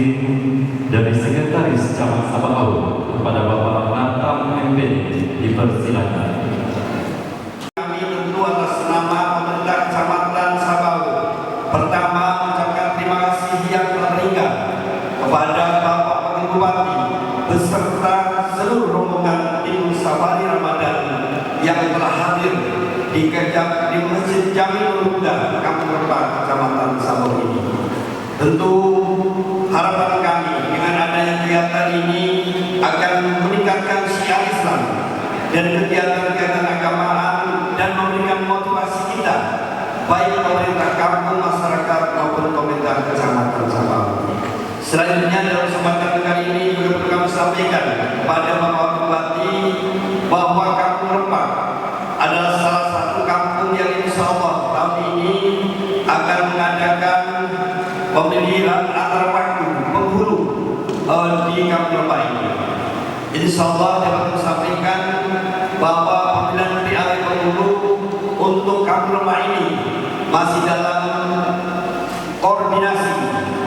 izin dari Sekretaris Camat Sabau kepada Bapak Natam MP dipersilakan. Kami tentu atas nama pemerintah Kecamatan Sabau pertama mengucapkan terima kasih yang terhingga kepada Bapak Wakil Bupati beserta seluruh rombongan tim Safari Ramadan yang telah hadir di Masjid Jamil Huda Kampung Rempah Kecamatan Sabau ini. Tentu harapan kami dengan adanya kegiatan ini akan meningkatkan syiar Islam dan kegiatan-kegiatan agamaan dan memberikan motivasi kita baik pemerintah kampung, masyarakat maupun pemerintah Kecamatan Sabau. Selanjutnya dalam kesempatan kali ini juga perlu kami sampaikan kepada Bapak Bupati bahwa Kampung Rempah adalah salah satu kampung yang insya Allah tahun ini akan mengadakan pemilihan antar waktu penghulu di Kampung Rempah ini. Insya Allah dapat disampaikan bahwa pemilihan PAW penghulu untuk Kampung Rempah ini masih dalam koordinasi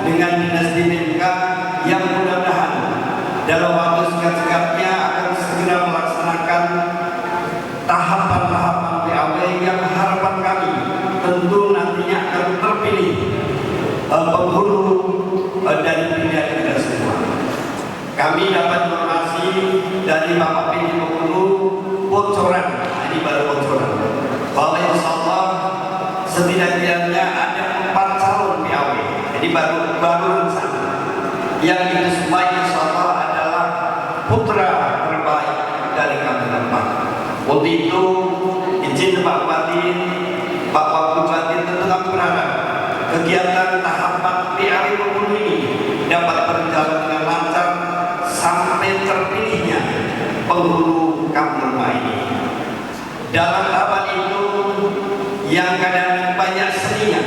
dengan Dinas DPMK yang mudah-mudahan dalam waktu singkat-singkatnya akan segera melaksanakan tahapan-tahapan PAW yang harapan kami tentu nantinya akan terpilih penghulu dari pilihan kita semua. Kami dapat informasi dari Bapak PJ Penghulu bocoran, ini baru bocoran, bahwa insya Allah setidaknya ada 4 calon PAW. Jadi baru rencana. Yang itu semua insya Allah adalah putra terbaik dari Kampung Rempah. Untuk itu izin Pak Bupati, Pak Wakil Bupati, tentu kami berharap kegiatan tahapan PAW penghulu ini dapat berjalan dengan lancar sampai terpilihnya penghulu Kampung Rempah ini. Dalam tahapan itu yang kadang banyak seninya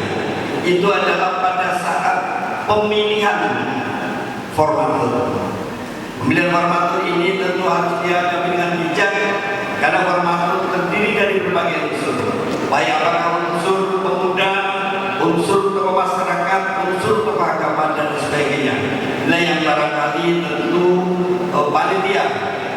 itu adalah pada saat pemilihan formatur. Pemilihan formatur ini tentu harus dihadapi dengan bijak karena formatur terdiri dari berbagai unsur, baik apakah unsur pemuda, unsur tokoh masyarakat, unsur tokoh agama dan sebagainya. Nah yang barangkali tentu panitia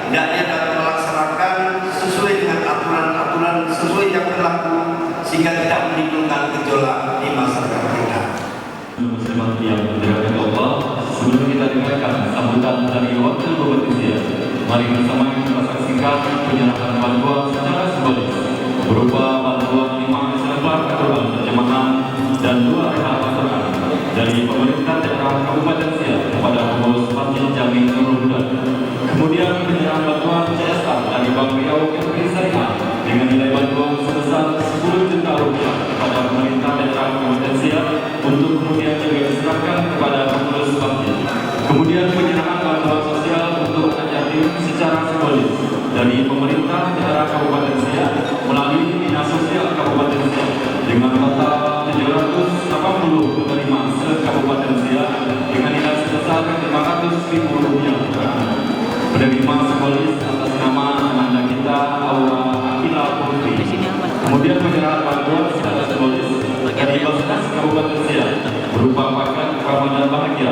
hendaknya dapat melaksanakan sesuai dengan aturan-aturan sesuai yang berlaku sehingga tidak menimbulkan gejolak di masyarakat kita. Muslimat yang dimuliakan Allah, sebelum kita dengarkan sambutan dari Wakil Bupati, mari bersama kita saksikan penyerahan bantuan secara simbolis berupa bantuan 5 eksemplar korban terjemahan dan 2 rehat pasukan dari pemerintah daerah Kabupaten Siak kepada pengurus Masjid Jamil Huda. Kemudian penyerahan bantuan CSR dari Bank Riau Kepri Syariah dengan nilai bantuan sebesar 10 juta rupiah kepada pemerintah daerah Kabupaten Siak untuk kemudian juga diserahkan kepada pengurus masjid. Kemudian penyerahan bantuan sosial untuk anak yatim secara simbolis dari pemerintah daerah Kabupaten Siak melalui Dinas Sosial Kabupaten Siak dengan total 780 penerima se-Kabupaten Siak dengan nilai sebesar 500.000 rupiah. Penerima simbolis atas nama Ananda kita Aura Akila Putri. Kemudian penyerahan bantuan secara simbolis dari Basnas Kabupaten Siak berupa paket Ramadan bahagia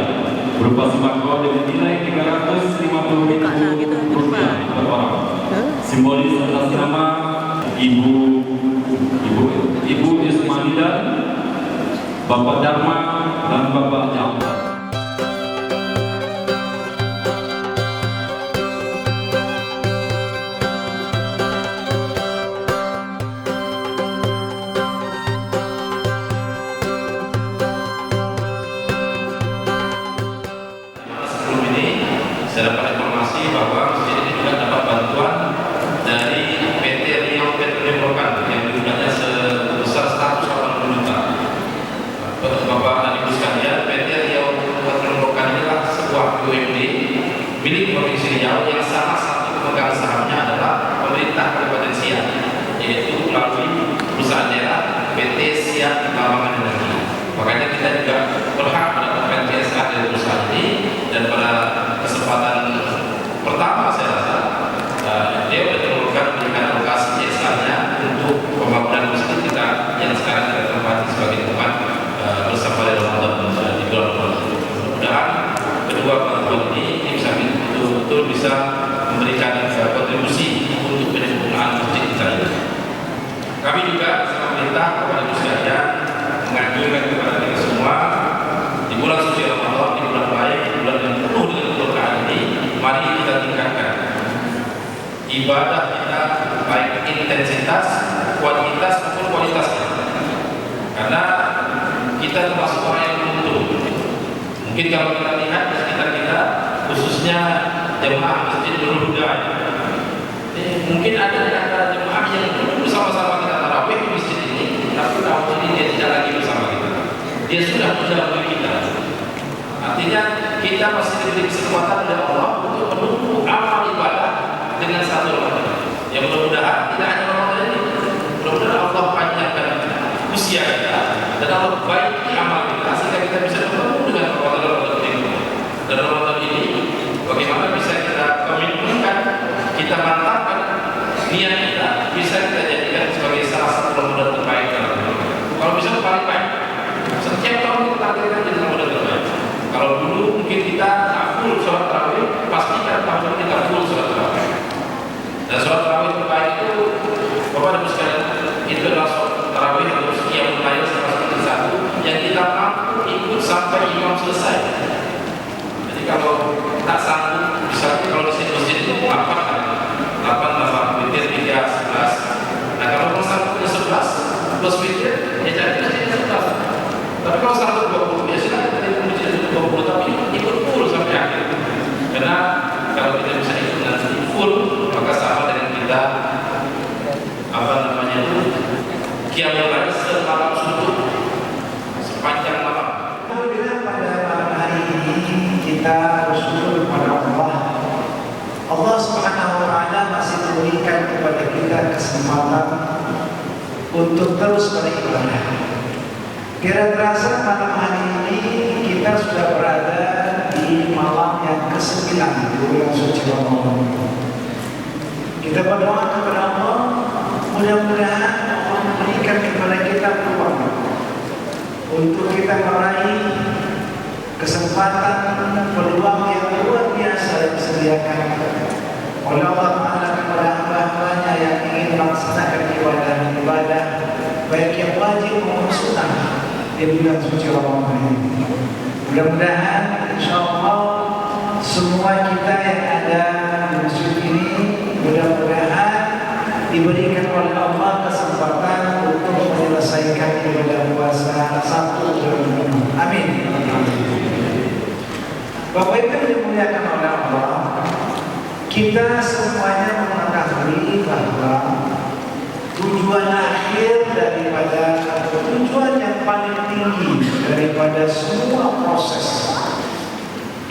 berupa sembako dengan nilai 350.000 rupiah per orang. Simbolis atas nama Ibu Ismanida, Bapak Dharma dan Bapak Jamba. Saya dapat informasi bahwa masjid ini juga dapat bantuan dari PT Riau Petroleum Lokan yang jumlahnya sebesar 180 juta. Bapak dan Ibu sekalian, PT Riau Petroleum Lokan inilah sebuah BUMD milik Provinsi Riau yang salah satu pemegang sahamnya adalah pemerintah Kabupaten Siak, yaitu melalui perusahaan daerah PT Siak Lawangan Energi. Makanya kita juga berhak mendapatkan CSR dari perusahaan ini, dan pada kesempatan pertama saya rasa dia berteruskan memberikan alokasi CSR-nya untuk pembangunan masjid kita yang sekarang kita tempati sebagai tempat bersama Ramadan di bulan Ramadan. Mudah-mudahan kedua bantuan ini bisa betul-betul bisa memberikan kontribusi untuk penyempurnaan masjid kita ini. Kami juga bersama pemerintah kepada ibu sekalian menganjurkan kepada kita semua di bulan suci Ramadan, di bulan baik, di bulan yang penuh dengan keberkahan ini, mari kita tingkatkan ibadah kita, baik intensitas, kuantitas maupun kualitasnya. Karena kita termasuk orang yang beruntung. Mungkin kalau kita lihat di sekitar kita, khususnya jemaah masjid Nurul Huda, mungkin ada di antara jemaah yang dulu bersama-sama kita tarawih di masjid ini, tapi tahun ini dia tidak lagi bersama kita. Dia sudah menjauhi kita. Artinya kita masih diberi kesempatan oleh Allah untuk menumpuk amal ibadah dengan satu Ramadan. Yang mudah-mudahan tidak hanya Ramadan ini, mudah-mudahan Allah panjangkan usia kita dan Allah baiki amal kita sehingga kita bisa bertemu dengan Ramadan ini. Dan Ramadan ini bagaimana bisa kita komitmenkan, kita mantapkan niat kita, bisa kita jadikan sebagai salah satu Ramadan terbaik dalam hidup. Kalau bisa paling baik, setiap tahun kita targetkan jadi Ramadan terbaik. Kalau dulu mungkin kita tak full sholat tarawih, pastikan tahun ini kita full sholat tarawih. Dan sholat tarawih terbaik itu, Bapak dan Ibu sekalian, itu adalah sholat tarawih atau sekian layar seperti satu yang kita mampu ikut sampai imam selesai. Jadi kalau tak sanggup, misalnya kalau di masjid itu 8 tambah witir 3, 11. Nah kalau sanggup punya 11 plus witir, ya jadi masjidnya 11. Tapi kalau sanggup 20, ya silakan dari masjid 20, tapi ikut full sampai akhir. Karena kalau kita bisa ikut nanti full, maka sama dengan kita qiyamul lail semalam suntuk sepanjang malam. Alhamdulillah pada malam hari ini kita bersyukur kepada Allah. Allah Subhanahu wa taala masih memberikan kepada kita kesempatan untuk terus beribadah. Tidak terasa malam hari ini kita sudah berada di malam yang ke-9 di bulan suci Ramadan. Kita berdoa kepada Allah, mudah-mudahan Allah memberikan kepada kita peluang untuk kita meraih kesempatan peluang yang luar biasa yang disediakan oleh Allah Taala kepada hamba-hambanya yang ingin melaksanakan ibadah baik yang wajib maupun sunnah di bulan suci Ramadan ini. Mudah-mudahan insyaallah semua kita yang ada di masjid ini mudah-mudahan diberikan oleh Allah kesempatan untuk menyelesaikan ibadah puasa 1 bulan. Amin. Bapak Ibu dimuliakan oleh Allah, kita semuanya mengetahui bahwa tujuan akhir daripada tujuan yang paling tinggi daripada semua proses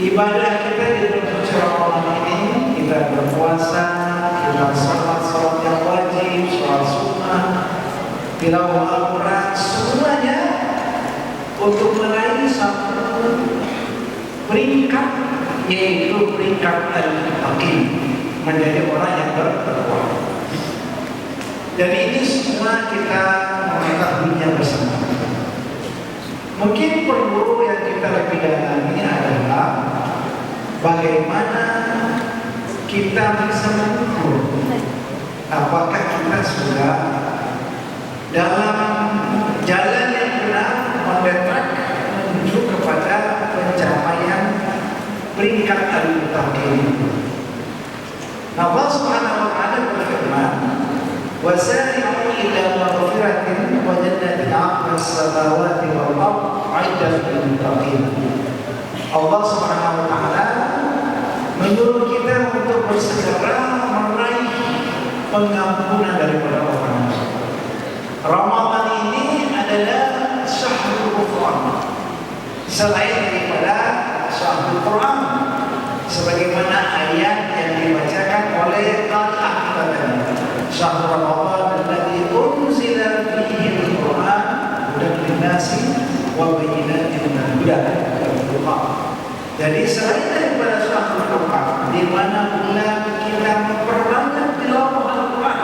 ibadah kita di bulan suci Ramadan ini, kita berpuasa, kita sholat yang wajib, sholat sunnah, tilawah Al-Quran, semuanya untuk meraih satu peringkat, yaitu peringkat al-muttaqin, menjadi orang yang bertakwa. Dan ini semua kita mengetahuinya bersama. Mungkin perlu yang kita lebih dalami adalah bagaimana kita bisa mengukur apakah kita sudah dalam jalan yang benar mendetak menuju kepada pencapaian peringkat al-muttaqin. Allah Subhanahu wa taala berfirman, وَسَارِعُوا إِلَى مَغْفِرَةٍ وَجَنَّةٍ عَرْضُهَا السَّمَاوَاتُ وَالْأَرْضُ أُعِدَّتْ لِلْمُتَّقِينَ. Allah Subhanahu wa taala menyuruh kita untuk bersegera meraih pengampunan daripada Allah. Ramadan ini adalah syahrul Qur'an. Selain daripada syahrul Qur'an, sebagaimana ayat yang dibacakan oleh Allah tadi. Syahrul Ramadan alladzi unzila fihi al-Qur'an hudan lin-nasi wa bayyinatin minal huda wal furqan. Jadi selain daripada syahrul Qur'an, di mana bulan kita memperbanyak tilawah Al-Qur'an,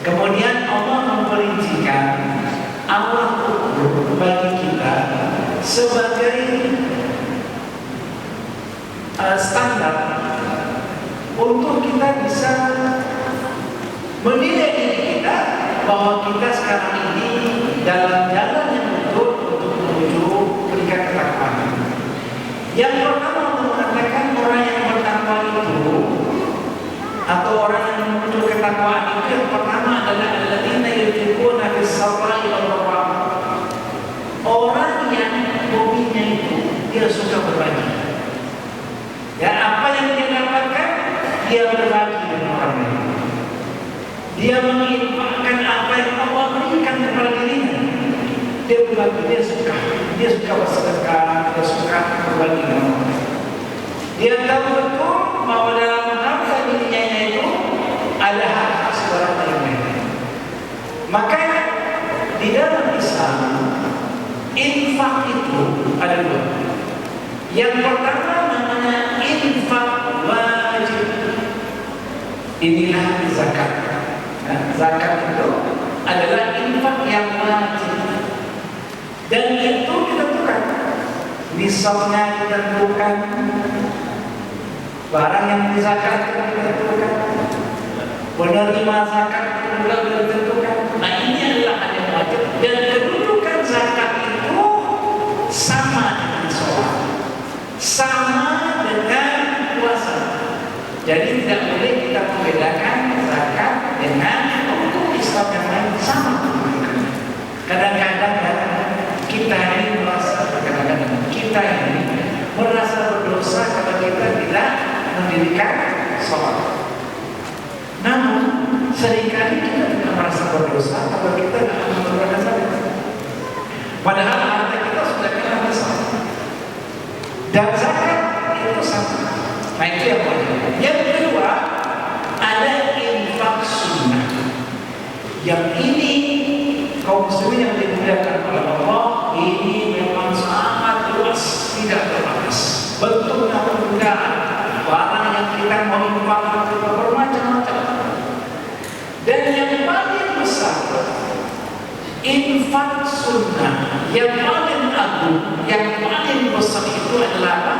kemudian Allah memperincikan Allah bagi kita sebagai standar untuk kita bisa menilai diri kita bahwa kita sekarang ini dalam jalan yang betul untuk menuju peringkat ketakwaan. Yang pertama untuk mengatakan orang yang bertakwa itu atau orang yang menuju ketakwaan itu, yang pertama adalah alladzina yunfiquna fis-sarra'i wad-dharra. Orang yang hobinya itu dia suka berbagi. Ya, apa yang dia dapatkan dia berbagi dengan orang lain. Dia menginfakkan apa yang Allah berikan kepada dirinya. Dia berbagi, dia suka bersedekah, dia suka berbagi dengan orang lain. Dia tahu betul bahwa dalam harta dirinya itu ada hak seorang lain. Maka di dalam Islam infak itu ada dua. Yang pertama namanya infak wajib. Inilah zakat. Zakat itu adalah infak yang wajib. Dan itu ditentukan. Nisabnya ditentukan. Barang yang dizakatkan ditentukan. Penerima zakat juga ditentukan. Nah, ini adalah hal yang wajib. Dan kedudukan zakat itu sama dengan sholat, sama dengan puasa. Jadi tidak boleh kita membedakan zakat dengan hukum Islam yang lain, sama. Kadang-kadang kita ini merasa berdosa kalau kita tidak mendirikan sholat. Namun seringkali kita tidak merasa berdosa kalau kita tidak menunaikan zakat. Padahal harta kita sudah kena besar. Dan zakat itu sama. Nah, itu yang pertama. Yang kedua ada infak sunnah. Yang ini kaum muslimin yang dimuliakan oleh Allah, ini memang sangat luas, tidak terbatas. Bentuknya penggunaan barang yang kita mau infakkan itu bermacam-macam. Dan yang paling besar infak sunnah, yang paling agung, yang paling besar itu adalah apa?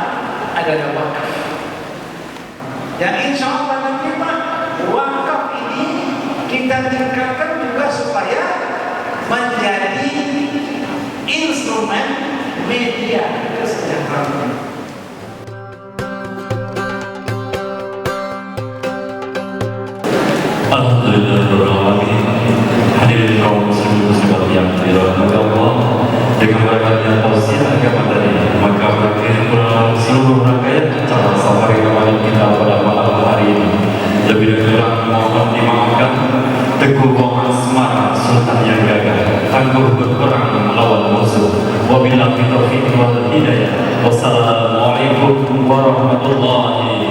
Adalah wakaf. Yang insya Allah nanti Pak, wakaf ini kita tingkatkan juga supaya menjadi instrumen media kesejahteraan. Alhamdulillahirrahmanirrahim. Hadirin kaum muslimin muslimat yang dirahmati Allah, dengan berkatnya tausiah agama tadi, maka berakhir pula seluruh rangkaian acara safari ramadan kita pada malam hari ini. Lebih dan kurang mohon dimaafkan. Teguh Muhammad Semarang, Sultan yang gagah, tangguh berperang melawan musuh. Wabillahi taufiq wal hidayah. Wassalamualaikum warahmatullahi